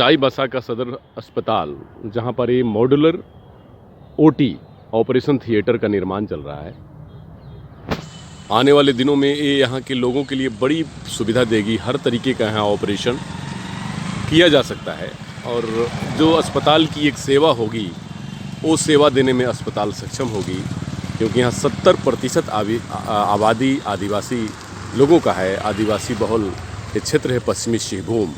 चाईबासा का सदर अस्पताल, जहां पर ये मॉड्यूलर ओटी ऑपरेशन थिएटर का निर्माण चल रहा है। आने वाले दिनों में ये यहाँ के लोगों के लिए बड़ी सुविधा देगी। हर तरीके का यहाँ ऑपरेशन किया जा सकता है और जो अस्पताल की एक सेवा होगी वो सेवा देने में अस्पताल सक्षम होगी, क्योंकि यहाँ 70% आबादी आदिवासी लोगों का है। आदिवासी बहुल ये क्षेत्र है पश्चिमी सिंहभूम।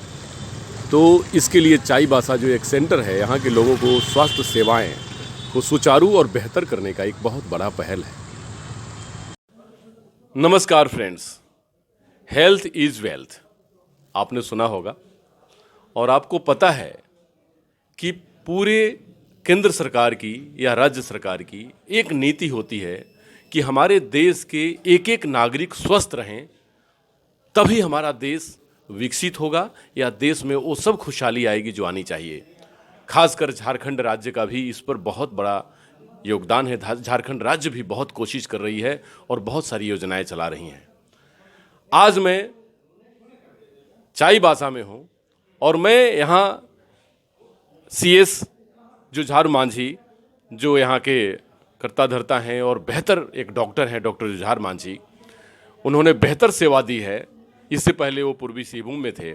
तो इसके लिए चाईबासा जो एक सेंटर है, यहाँ के लोगों को स्वास्थ्य सेवाएं को सुचारू और बेहतर करने का एक बहुत बड़ा पहल है। नमस्कार फ्रेंड्स, हेल्थ इज़ वेल्थ आपने सुना होगा और आपको पता है कि पूरे केंद्र सरकार की या राज्य सरकार की एक नीति होती है कि हमारे देश के एक एक नागरिक स्वस्थ रहें, तभी हमारा देश विकसित होगा या देश में वो सब खुशहाली आएगी जो आनी चाहिए। खासकर झारखंड राज्य का भी इस पर बहुत बड़ा योगदान है। झारखंड राज्य भी बहुत कोशिश कर रही है और बहुत सारी योजनाएं चला रही हैं। आज मैं चाईबासा में हूँ और मैं यहाँ सीएस जुझार मांझी, जो यहाँ के कर्ता धर्ता हैं और बेहतर एक डॉक्टर हैं, डॉक्टर जुझार मांझी, उन्होंने बेहतर सेवा दी है। इससे पहले वो पूर्वी सिंहभूम में थे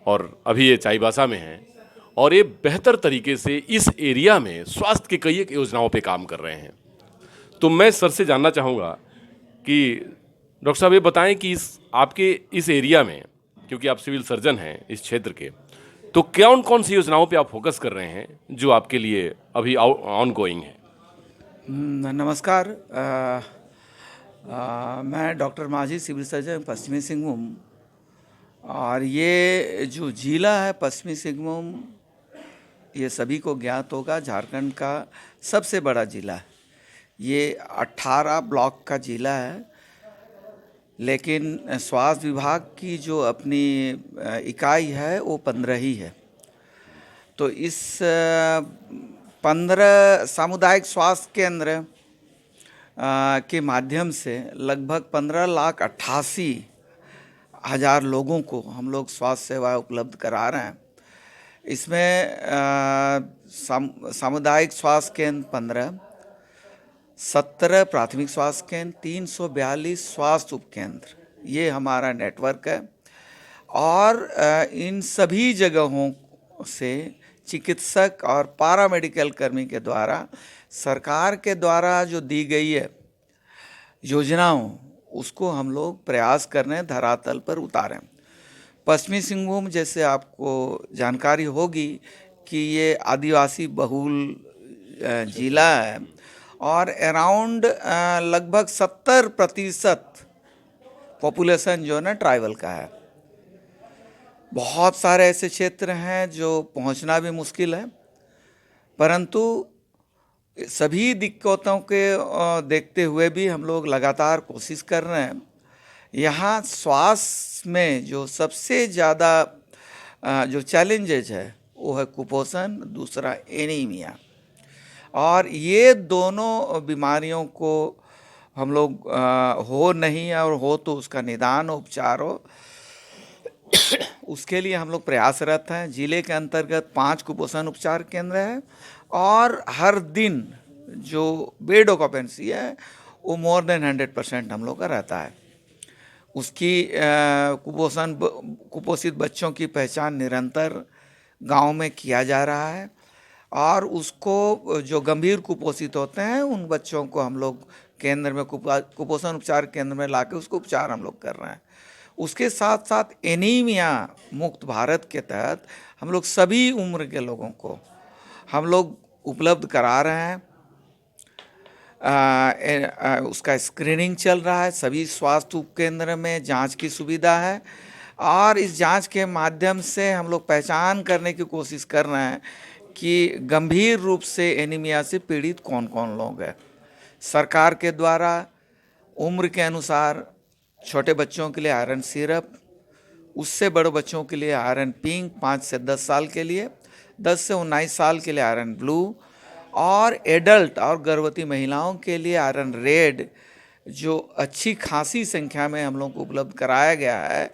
और अभी ये चाईबासा में हैं और ये बेहतर तरीके से इस एरिया में स्वास्थ्य के कई एक योजनाओं पे काम कर रहे हैं। तो मैं सर से जानना चाहूँगा कि डॉक्टर साहब ये बताएं कि आपके इस एरिया में, क्योंकि आप सिविल सर्जन हैं इस क्षेत्र के, तो कौन सी योजनाओं पे आप फोकस कर रहे हैं जो आपके लिए अभी ऑन गोइंग है? नमस्कार। मैं डॉक्टर मांझी, सिविल सर्जन पश्चिमी सिंहभूम। और ये जो जिला है पश्चिमी सिंहभूम, ये सभी को ज्ञात होगा, झारखंड का सबसे बड़ा जिला है। ये 18 ब्लॉक का जिला है, लेकिन स्वास्थ्य विभाग की जो अपनी इकाई है वो 15 ही है। तो इस 15 सामुदायिक स्वास्थ्य केंद्र के माध्यम से लगभग 15,88,000 लोगों को हम लोग स्वास्थ्य सेवाएं उपलब्ध करा रहे हैं। इसमें सामुदायिक स्वास्थ्य केंद्र 15, 17 प्राथमिक स्वास्थ्य केंद्र, 342 स्वास्थ्य उपकेंद्र, ये हमारा नेटवर्क है। और इन सभी जगहों से चिकित्सक और पारामेडिकल कर्मी के द्वारा, सरकार के द्वारा जो दी गई है योजनाओं, उसको हम लोग प्रयास कर रहे हैं धरातल पर उतारें। पश्चिमी सिंहभूम, जैसे आपको जानकारी होगी कि ये आदिवासी बहुल जिला है और अराउंड लगभग 70% पॉपुलेशन जो है ना ट्राइबल का है। बहुत सारे ऐसे क्षेत्र हैं जो पहुंचना भी मुश्किल है, परंतु सभी दिक्कतों के देखते हुए भी हम लोग लगातार कोशिश कर रहे हैं। यहाँ स्वास्थ्य में जो सबसे ज़्यादा जो चैलेंजेज है वो है कुपोषण, दूसरा एनीमिया। और ये दोनों बीमारियों को हम लोग हो नहीं, और हो तो उसका निदान उपचार हो, उसके लिए हम लोग प्रयासरत हैं। जिले के अंतर्गत 5 कुपोषण उपचार केंद्र है और हर दिन जो बेड ऑक्यूपेंसी है वो मोर देन 100% हम लोग का रहता है। उसकी कुपोषित बच्चों की पहचान निरंतर गांव में किया जा रहा है और उसको जो गंभीर कुपोषित होते हैं उन बच्चों को हम लोग केंद्र में, कुपोषण उपचार केंद्र में लाके उसको उपचार हम लोग कर रहे हैं। उसके साथ साथ एनीमिया मुक्त भारत के तहत हम लोग सभी उम्र के लोगों को हम लोग उपलब्ध करा रहे हैं। उसका स्क्रीनिंग चल रहा है। सभी स्वास्थ्य उपकेंद्र में जांच की सुविधा है और इस जांच के माध्यम से हम लोग पहचान करने की कोशिश कर रहे हैं कि गंभीर रूप से एनीमिया से पीड़ित कौन कौन लोग हैं। सरकार के द्वारा उम्र के अनुसार छोटे बच्चों के लिए आयरन सिरप, उससे बड़े बच्चों के लिए आयरन पिंक 5 से 10 साल के लिए, 10 से 19 साल के लिए आयरन ब्लू, और एडल्ट और गर्भवती महिलाओं के लिए आयरन रेड, जो अच्छी खासी संख्या में हम लोग को उपलब्ध कराया गया है,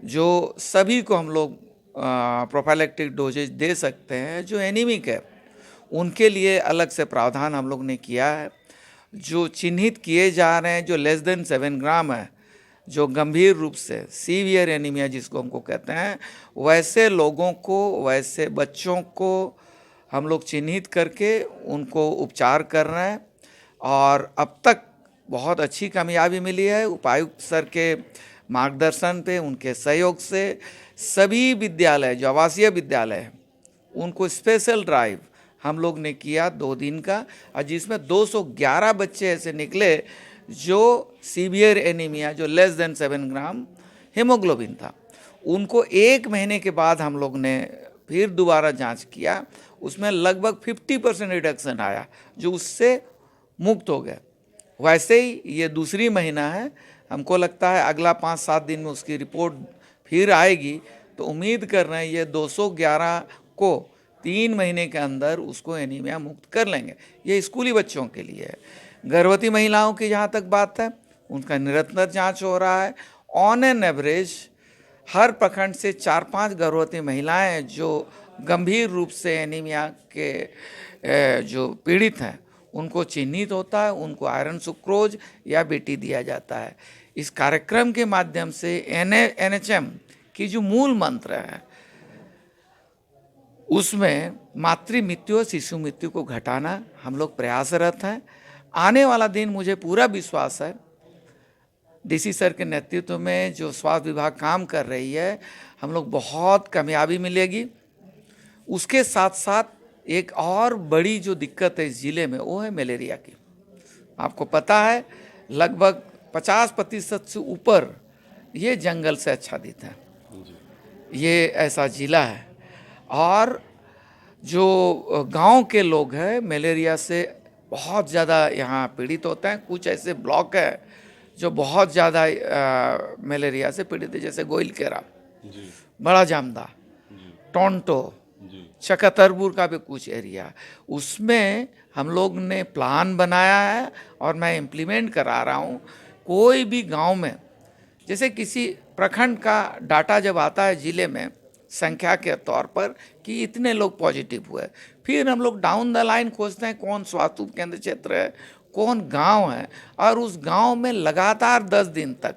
जो सभी को हम लोग प्रोफाइलैक्टिक डोजेज दे सकते हैं। जो एनीमिक है उनके लिए अलग से प्रावधान हम लोग ने किया है। जो चिन्हित किए जा रहे हैं, जो लेस देन 7 ग्राम है, जो गंभीर रूप से सीवियर एनीमिया जिसको हमको कहते हैं, वैसे लोगों को, वैसे बच्चों को हम लोग चिन्हित करके उनको उपचार कर रहे हैं। और अब तक बहुत अच्छी कामयाबी मिली है। उपायुक्त सर के मार्गदर्शन पे, उनके सहयोग से सभी विद्यालय, जो आवासीय विद्यालय हैं, उनको स्पेशल ड्राइव हम लोग ने किया 2 दिन का, और जिसमें 211 बच्चे ऐसे निकले जो सीवियर एनीमिया, जो लेस देन 7 ग्राम हीमोग्लोबिन था, उनको 1 महीने के बाद हम लोग ने फिर दोबारा जांच किया। उसमें लगभग 50% रिडक्शन आया, जो उससे मुक्त हो गए। वैसे ही ये दूसरी महीना है, हमको लगता है अगला 5-7 दिन में उसकी रिपोर्ट फिर आएगी। तो उम्मीद कर रहे हैं ये 211 को 3 महीने के अंदर उसको एनीमिया मुक्त कर लेंगे। ये स्कूली बच्चों के लिए है। गर्भवती महिलाओं की जहाँ तक बात है, उनका निरंतर जांच हो रहा है। ऑन एन एवरेज हर प्रखंड से 4-5 गर्भवती महिलाएं जो गंभीर रूप से एनीमिया के जो पीड़ित हैं, उनको चिन्हित होता है, उनको आयरन सुक्रोज या बीटी दिया जाता है। इस कार्यक्रम के माध्यम से NHM की जो मूल मंत्र है, उसमें मातृ मृत्यु और शिशु मृत्यु को घटाना हम लोग प्रयासरत हैं। आने वाला दिन मुझे पूरा विश्वास है, DC सर के नेतृत्व में जो स्वास्थ्य विभाग काम कर रही है, हम लोग बहुत कामयाबी मिलेगी। उसके साथ साथ एक और बड़ी जो दिक्कत है इस ज़िले में, वो है मलेरिया की। आपको पता है लगभग 50% से ऊपर ये जंगल से आच्छादित है। ये ऐसा ज़िला है। और जो गांव के लोग हैं, मलेरिया से बहुत ज़्यादा यहाँ पीड़ित होते हैं। कुछ ऐसे ब्लॉक है जो बहुत ज़्यादा मलेरिया से पीड़ित है, जैसे गोइलकेरा, बड़ा जामदा, टोंटो, चकतरपुर का भी कुछ एरिया। उसमें हम लोग ने प्लान बनाया है और मैं इम्प्लीमेंट करा रहा हूँ। कोई भी गांव में, जैसे किसी प्रखंड का डाटा जब आता है ज़िले में संख्या के तौर पर कि इतने लोग पॉजिटिव हुए, फिर हम लोग डाउन द लाइन खोजते हैं कौन स्वास्थ्य उपकेंद्र क्षेत्र है, कौन गांव है, और उस गांव में लगातार 10 दिन तक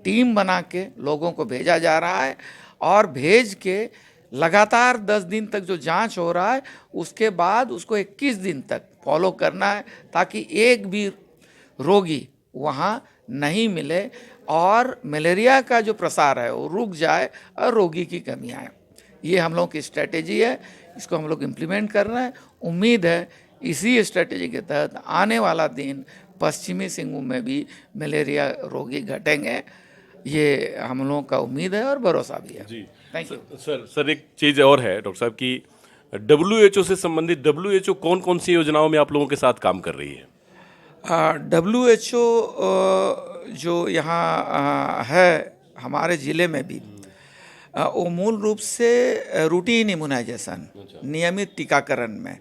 टीम बना के लोगों को भेजा जा रहा है। और भेज के लगातार 10 दिन तक जो जांच हो रहा है, उसके बाद उसको 21 दिन तक फॉलो करना है, ताकि एक भी रोगी वहाँ नहीं मिले और मलेरिया का जो प्रसार है वो रुक जाए और रोगी की कमी आए। ये हम लोगों की स्ट्रेटेजी है, इसको हम लोग इम्प्लीमेंट कर रहे हैं। उम्मीद है इसी स्ट्रेटेजी के तहत आने वाला दिन पश्चिमी सिंहभूम में भी मलेरिया रोगी घटेंगे। ये हम लोगों का उम्मीद है और भरोसा भी है। जी, थैंक यू। सर एक चीज़ और है डॉक्टर साहब कि WHO से संबंधित WHO कौन कौन सी योजनाओं में आप लोगों के साथ काम कर रही है? WHO जो यहाँ है हमारे ज़िले में भी, वो मूल रूप से रूटीन इम्यूनाइजेशन, नियमित टीकाकरण में,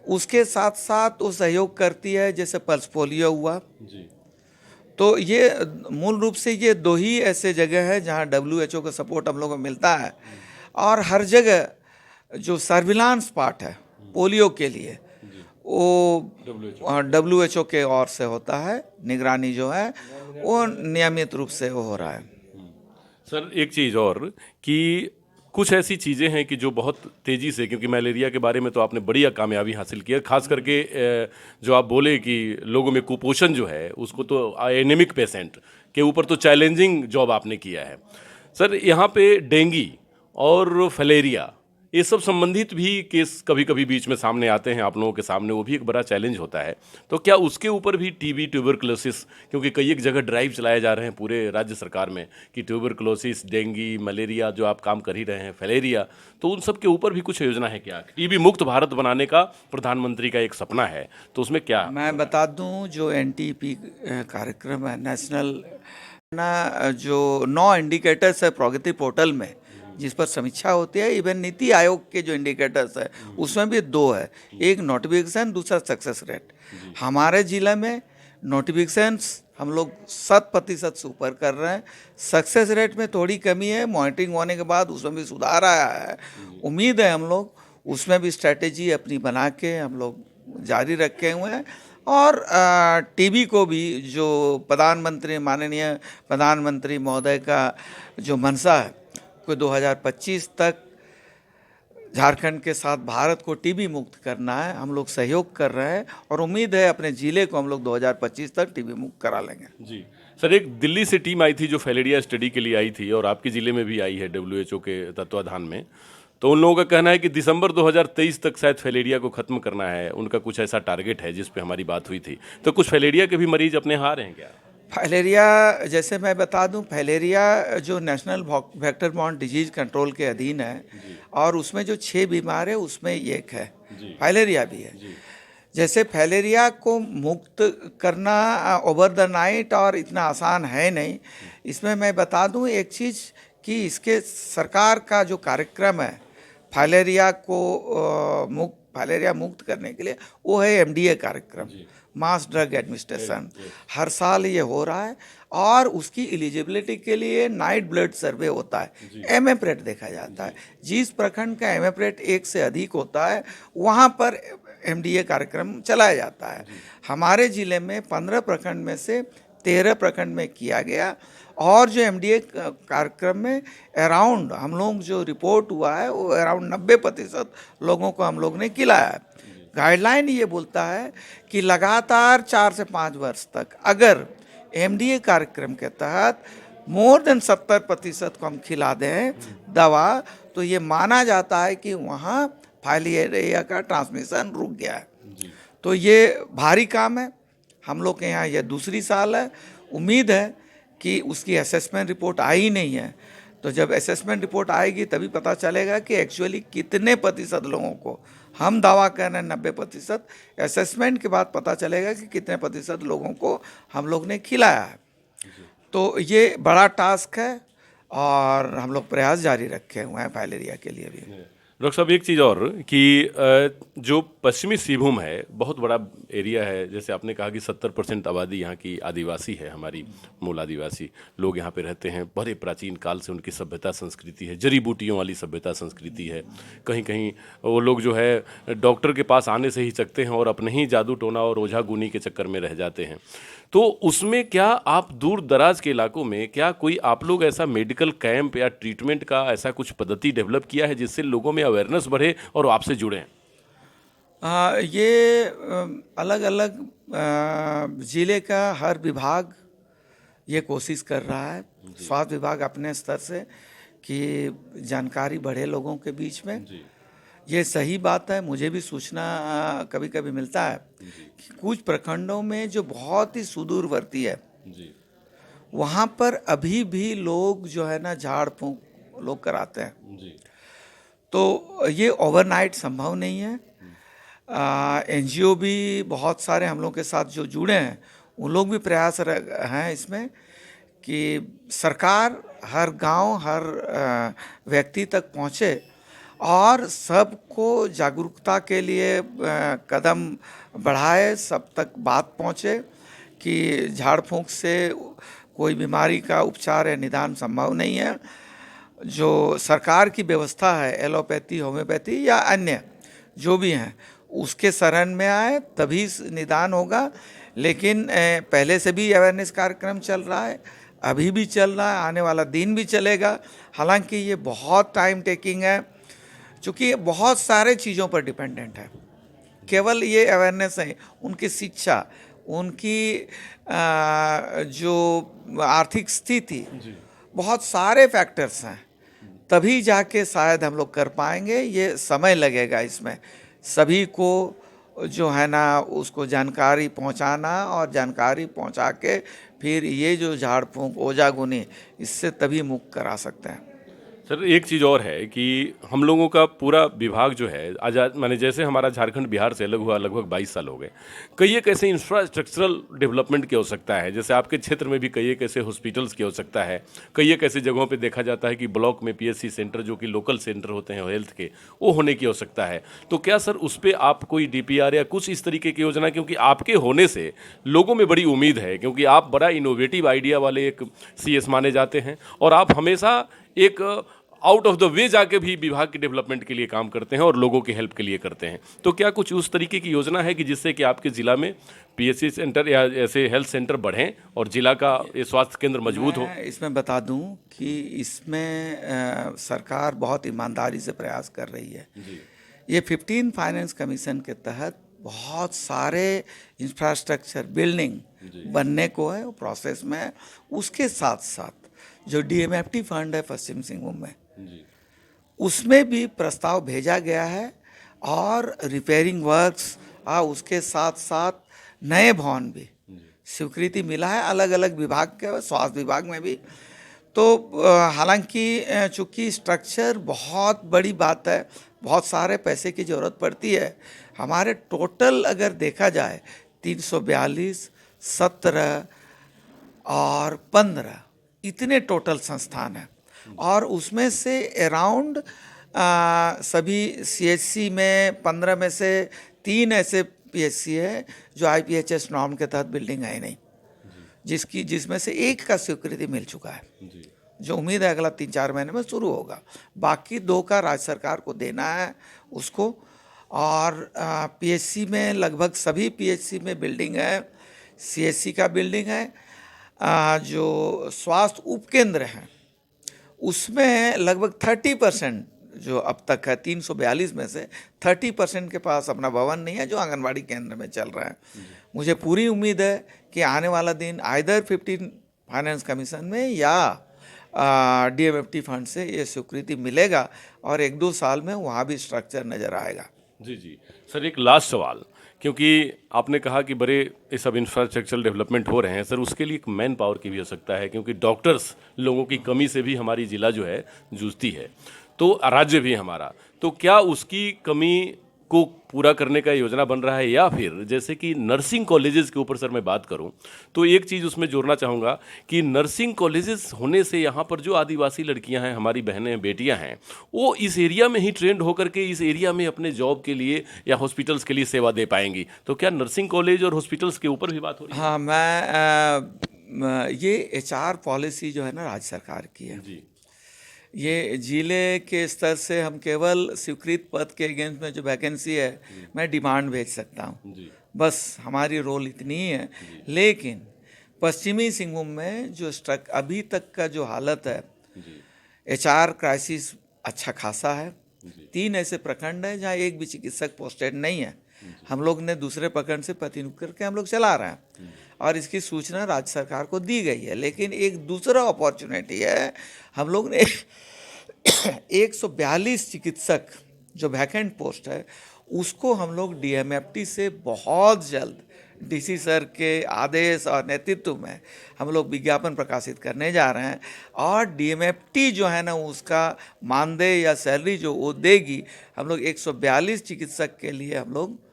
उसके साथ साथ वो सहयोग करती है। जैसे पल्स पोलियो हुआ, तो ये मूल रूप से ये 2 ही ऐसे जगह है जहाँ WHO का सपोर्ट हम लोगों को मिलता है। और हर जगह जो सर्विलांस पार्ट है पोलियो के लिए, वो WHO के ओर से होता है। निगरानी जो है वो नियमित रूप से वो हो रहा है। सर एक चीज़ और कि कुछ ऐसी चीज़ें हैं कि जो बहुत तेज़ी से, क्योंकि मलेरिया के बारे में तो आपने बढ़िया कामयाबी हासिल की है, खास करके जो आप बोले कि लोगों में कुपोषण जो है उसको, तो एनीमिक पेशेंट के ऊपर तो चैलेंजिंग जॉब आपने किया है। सर यहाँ पे डेंगी और फलेरिया, ये सब संबंधित भी केस कभी कभी बीच में सामने आते हैं आप लोगों के सामने, वो भी एक बड़ा चैलेंज होता है। तो क्या उसके ऊपर भी TB, ट्यूबरकुलोसिस, क्योंकि कई एक जगह ड्राइव चलाए जा रहे हैं पूरे राज्य सरकार में कि ट्यूबरकुलोसिस, डेंगी, मलेरिया जो आप काम कर ही रहे हैं, फलेरिया, तो उन सब के ऊपर भी कुछ योजना है क्या? TB मुक्त भारत बनाने का प्रधानमंत्री का एक सपना है, तो उसमें क्या? मैं बता दूं, जो NTP कार्यक्रम है नेशनल ना, जो 9 इंडिकेटर्स है प्रगति पोर्टल में, जिस पर समीक्षा होती है। इवन नीति आयोग के जो इंडिकेटर्स है उसमें भी 2 है, एक नोटिफिकेशन, दूसरा सक्सेस रेट। हमारे जिले में नोटिफिकेशंस हम लोग 100% से ऊपर कर रहे हैं। सक्सेस रेट में थोड़ी कमी है, मॉनिटरिंग होने के बाद उसमें भी सुधार आया है। उम्मीद है हम लोग उसमें भी स्ट्रैटेजी अपनी बना के हम लोग जारी रखे हुए हैं। और टीबी को भी जो माननीय प्रधानमंत्री महोदय का जो मंशा है कि 2025 तक झारखंड के साथ भारत को टीबी मुक्त करना है, हम लोग सहयोग कर रहे हैं और उम्मीद है अपने ज़िले को हम लोग 2025 तक टीबी मुक्त करा लेंगे। जी सर, एक दिल्ली से टीम आई थी जो फैलेरिया स्टडी के लिए आई थी और आपके ज़िले में भी आई है WHO के तत्वाधान में। तो उन लोगों का कहना है कि दिसंबर 2023 तक शायद फैलेरिया को ख़त्म करना है, उनका कुछ ऐसा टारगेट है जिस पे हमारी बात हुई थी। तो कुछ फैलेरिया के भी मरीज अपने यहाँ आ रहे हैं क्या? फाइलेरिया, जैसे मैं बता दूं, फाइलेरिया जो national vector borne disease control के अधीन है और उसमें जो 6 बीमार है उसमें एक है, फाइलेरिया भी है। जैसे फाइलेरिया को मुक्त करना ओवर द नाइट और इतना आसान है नहीं। इसमें मैं बता दूं एक चीज़ कि इसके सरकार का जो कार्यक्रम है फाइलेरिया मुक्त करने के लिए, वो है MDA कार्यक्रम, मास ड्रग एडमिनिस्ट्रेशन। हर साल ये हो रहा है और उसकी एलिजिबिलिटी के लिए नाइट ब्लड सर्वे होता है, एमएफ रेट देखा जाता है। जिस प्रखंड का एमएफ रेट 1 से अधिक होता है वहाँ पर MDA कार्यक्रम चलाया जाता है। हमारे ज़िले में 15 प्रखंड में से 13 प्रखंड में किया गया और जो MDA कार्यक्रम में अराउंड हम लोग जो रिपोर्ट हुआ है वो अराउंड 90% लोगों को हम लोग ने खिलाया है। गाइडलाइन ये बोलता है कि लगातार 4 से 5 वर्ष तक अगर MDA कार्यक्रम के तहत मोर देन 70% को हम खिला दें दवा, तो ये माना जाता है कि वहाँ फाइलेरिया का ट्रांसमिशन रुक गया है। तो ये भारी काम है, हम लोग के यहाँ ये दूसरी साल है। उम्मीद है कि उसकी असेसमेंट रिपोर्ट आई नहीं है, तो जब असेसमेंट रिपोर्ट आएगी तभी पता चलेगा कि एक्चुअली कितने प्रतिशत लोगों को, हम दावा कर रहे हैं 90%, असेसमेंट के बाद पता चलेगा कि कितने प्रतिशत लोगों को हम लोग ने खिलाया है। तो ये बड़ा टास्क है और हम लोग प्रयास जारी रखे हुए हैं फाइलेरिया के लिए भी। डॉक्टर साहब, एक चीज़ और कि जो पश्चिमी सिंहभूम है बहुत बड़ा एरिया है, जैसे आपने कहा कि 70% आबादी यहाँ की आदिवासी है, हमारी मूल आदिवासी लोग यहाँ पे रहते हैं। बड़े प्राचीन काल से उनकी सभ्यता संस्कृति है, जड़ी बूटियों वाली सभ्यता संस्कृति है। कहीं कहीं वो लोग जो है डॉक्टर के पास आने से हिचकते हैं और अपने ही जादू टोना और ओझा गुनी के चक्कर में रह जाते हैं। तो उसमें क्या आप दूर दराज के इलाकों में क्या कोई आप लोग ऐसा मेडिकल कैंप या ट्रीटमेंट का ऐसा कुछ पद्धति डेवलप किया है जिससे लोगों में अवेयरनेस बढ़े और आपसे जुड़ें? ये अलग अलग ज़िले का हर विभाग ये कोशिश कर रहा है, स्वास्थ्य विभाग अपने स्तर से, कि जानकारी बढ़े लोगों के बीच में। ये सही बात है, मुझे भी सूचना कभी कभी मिलता है कि कुछ प्रखंडों में जो बहुत ही सुदूरवर्ती है वहाँ पर अभी भी लोग जो है ना झाड़ फूंक लोग कराते हैं। तो ये ओवरनाइट संभव नहीं है। NGO भी बहुत सारे हम लोग के साथ जो जुड़े हैं उन लोग भी प्रयास हैं इसमें कि सरकार हर गांव हर व्यक्ति तक पहुँचे और सबको जागरूकता के लिए कदम बढ़ाए, सब तक बात पहुँचे कि झाड़ फूंक से कोई बीमारी का उपचार या निदान संभव नहीं है। जो सरकार की व्यवस्था है, एलोपैथी, होम्योपैथी या अन्य जो भी हैं, उसके शरण में आए तभी निदान होगा। लेकिन पहले से भी अवेयरनेस कार्यक्रम चल रहा है, अभी भी चल रहा है, आने वाला दिन भी चलेगा। हालांकि ये बहुत टाइम टेकिंग है, क्योंकि बहुत सारे चीज़ों पर डिपेंडेंट है। केवल ये अवेयरनेस है, उनकी शिक्षा, उनकी जो आर्थिक स्थिति, बहुत सारे फैक्टर्स हैं, तभी जाके शायद हम लोग कर पाएंगे। ये समय लगेगा इसमें, सभी को जो है ना उसको जानकारी पहुंचाना और जानकारी पहुंचा के फिर ये जो झाड़ फूंक ओझा गुनी, इससे तभी मुक्त करा सकते हैं। सर एक चीज़ और है कि हम लोगों का पूरा विभाग जो है आज़ाद माने जैसे हमारा झारखंड बिहार से अलग हुआ लगभग 22 साल हो गए, कई एक ऐसे इंफ्रास्ट्रक्चरल डेवलपमेंट की आवश्यकता है। जैसे आपके क्षेत्र में भी कई एक ऐसे हॉस्पिटल्स की आवश्यकता है, कई एक ऐसी जगहों पे देखा जाता है कि ब्लॉक में पीएचसी सेंटर जो कि लोकल सेंटर होते हैं हेल्थ के, वो होने की आवश्यकता है। तो क्या सर उस पर आप कोई डीपीआर या कुछ इस तरीके की योजना, क्योंकि आपके होने से लोगों में बड़ी उम्मीद है, क्योंकि आप बड़ा इनोवेटिव आइडिया वाले एक सीएस माने जाते हैं और आप हमेशा एक आउट ऑफ द वे जाके भी विभाग के डेवलपमेंट के लिए काम करते हैं और लोगों की हेल्प के लिए करते हैं। तो क्या कुछ उस तरीके की योजना है कि जिससे कि आपके ज़िला में पीएचसी सेंटर या ऐसे हेल्थ सेंटर बढ़ें और ज़िला का ये स्वास्थ्य केंद्र मजबूत हो? मैं इसमें बता दूं कि इसमें सरकार बहुत ईमानदारी से प्रयास कर रही है। ये 15 फाइनेंस कमीशन के तहत बहुत सारे इंफ्रास्ट्रक्चर बिल्डिंग बनने को है, वो प्रोसेस में है। उसके साथ साथ जो डीएमएफटी फंड है पश्चिम सिंहभूम में, उसमें भी प्रस्ताव भेजा गया है और रिपेयरिंग वर्क्स उसके साथ साथ नए भवन भी स्वीकृति मिला है अलग अलग विभाग के, स्वास्थ्य विभाग में भी। तो हालांकि चूंकि स्ट्रक्चर बहुत बड़ी बात है, बहुत सारे पैसे की ज़रूरत पड़ती है। हमारे टोटल अगर देखा जाए 342, 17 और 15 इतने टोटल संस्थान हैं और उसमें से अराउंड सभी सीएचसी में 15 में से 3 ऐसे पीएचसी है जो आईपीएचएस नॉर्म के तहत बिल्डिंग है ही नहीं, जिसमें से एक का स्वीकृति मिल चुका है, जो उम्मीद है अगला 3-4 महीने में शुरू होगा। बाकी 2 का राज्य सरकार को देना है उसको। और पीएचसी में लगभग सभी पीएचसी में बिल्डिंग है, सीएचसी का बिल्डिंग है। जो स्वास्थ्य उपकेंद्र हैं उसमें लगभग 30% जो अब तक है 342 में से 30% के पास अपना भवन नहीं है, जो आंगनबाड़ी केंद्र में चल रहा है। मुझे पूरी उम्मीद है कि आने वाला दिन आइदर 15 फाइनेंस कमीशन में या डीएमएफटी फंड से ये स्वीकृति मिलेगा और 1-2 साल में वहाँ भी स्ट्रक्चर नज़र आएगा। जी सर, एक लास्ट सवाल, क्योंकि आपने कहा कि बड़े ये सब इंफ्रास्ट्रक्चरल डेवलपमेंट हो रहे हैं सर, उसके लिए एक मैन पावर की भी आवश्यकता है, क्योंकि डॉक्टर्स लोगों की कमी से भी हमारी ज़िला जो है जूझती है, तो राज्य भी हमारा, तो क्या उसकी कमी को पूरा करने का योजना बन रहा है? या फिर जैसे कि नर्सिंग कॉलेजेस के ऊपर सर मैं बात करूं तो एक चीज़ उसमें जोड़ना चाहूँगा कि नर्सिंग कॉलेजेस होने से यहाँ पर जो आदिवासी लड़कियां हैं, हमारी बहनें बेटियां हैं, वो इस एरिया में ही ट्रेंड होकर के इस एरिया में अपने जॉब के लिए या हॉस्पिटल्स के लिए सेवा दे पाएंगी। तो क्या नर्सिंग कॉलेज और हॉस्पिटल्स के ऊपर भी बात हो रही है? हाँ, मैं ये एचआर पॉलिसी जो है ना राज्य सरकार की है जी, ये जिले के स्तर से हम केवल स्वीकृत पद के अगेंस्ट में जो वैकेंसी है मैं डिमांड भेज सकता हूँ, बस हमारी रोल इतनी ही है। लेकिन पश्चिमी सिंहभूम में जो अभी तक का जो हालत है, एचआर क्राइसिस अच्छा खासा है। 3 ऐसे प्रखंड हैं जहाँ एक भी चिकित्सक पोस्टेड नहीं है। हम लोग ने दूसरे प्रखंड से प्रतिनियुक्त करके हम लोग चला रहे हैं और इसकी सूचना राज्य सरकार को दी गई है। लेकिन एक दूसरा अपॉर्चुनिटी है, हम लोग ने 142 चिकित्सक जो वैकेंट पोस्ट है उसको हम लोग डीएमएफटी से बहुत जल्द डीसी सर के आदेश और नेतृत्व में हम लोग विज्ञापन प्रकाशित करने जा रहे हैं और डीएमएफटी जो है ना उसका मानदेय या सैलरी जो वो देगी। हम लोग 142 चिकित्सक के लिए हम लोग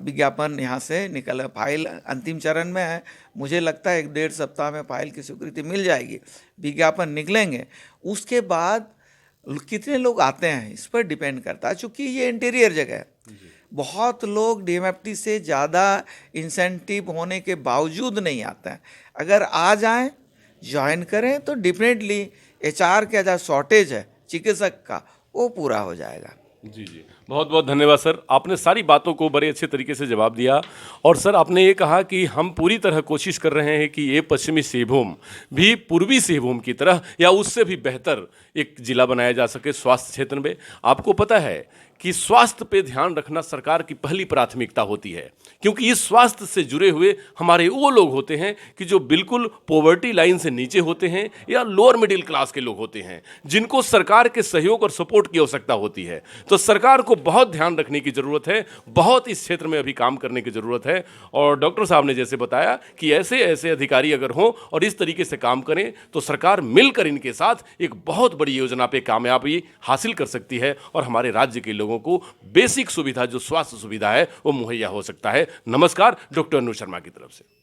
विज्ञापन यहाँ से निकल, फाइल अंतिम चरण में है। मुझे लगता है 1-1.5 सप्ताह में फाइल की स्वीकृति मिल जाएगी, विज्ञापन निकलेंगे। उसके बाद कितने लोग आते हैं इस पर डिपेंड करता है, चूँकि ये इंटीरियर जगह है। बहुत लोग डीएमएफटी से ज़्यादा इंसेंटिव होने के बावजूद नहीं आते हैं। अगर आ जाएं, ज्वाइन करें तो डेफिनेटली एचआर का जो शॉर्टेज है चिकित्सक का वो पूरा हो जाएगा। जी, बहुत बहुत धन्यवाद सर, आपने सारी बातों को बड़े अच्छे तरीके से जवाब दिया। और सर आपने ये कहा कि हम पूरी तरह कोशिश कर रहे हैं कि ये पश्चिमी सिंहभूम भी पूर्वी सिंहभूम की तरह या उससे भी बेहतर एक ज़िला बनाया जा सके स्वास्थ्य क्षेत्र में। आपको पता है कि स्वास्थ्य पे ध्यान रखना सरकार की पहली प्राथमिकता होती है, क्योंकि इस स्वास्थ्य से जुड़े हुए हमारे वो लोग होते हैं कि जो बिल्कुल पॉवर्टी लाइन से नीचे होते हैं या लोअर मिडिल क्लास के लोग होते हैं, जिनको सरकार के सहयोग और सपोर्ट की आवश्यकता होती है। तो सरकार को बहुत ध्यान रखने की जरूरत है, बहुत इस क्षेत्र में अभी काम करने की जरूरत है। और डॉक्टर साहब ने जैसे बताया कि ऐसे ऐसे अधिकारी अगर हों और इस तरीके से काम करें तो सरकार मिलकर इनके साथ एक बहुत बड़ी योजना पे कामयाबी हासिल कर सकती है और हमारे राज्य के लोगों को बेसिक सुविधा जो स्वास्थ्य सुविधा है वो मुहैया हो सकता है। नमस्कार, डॉक्टर अनु शर्मा की तरफ से।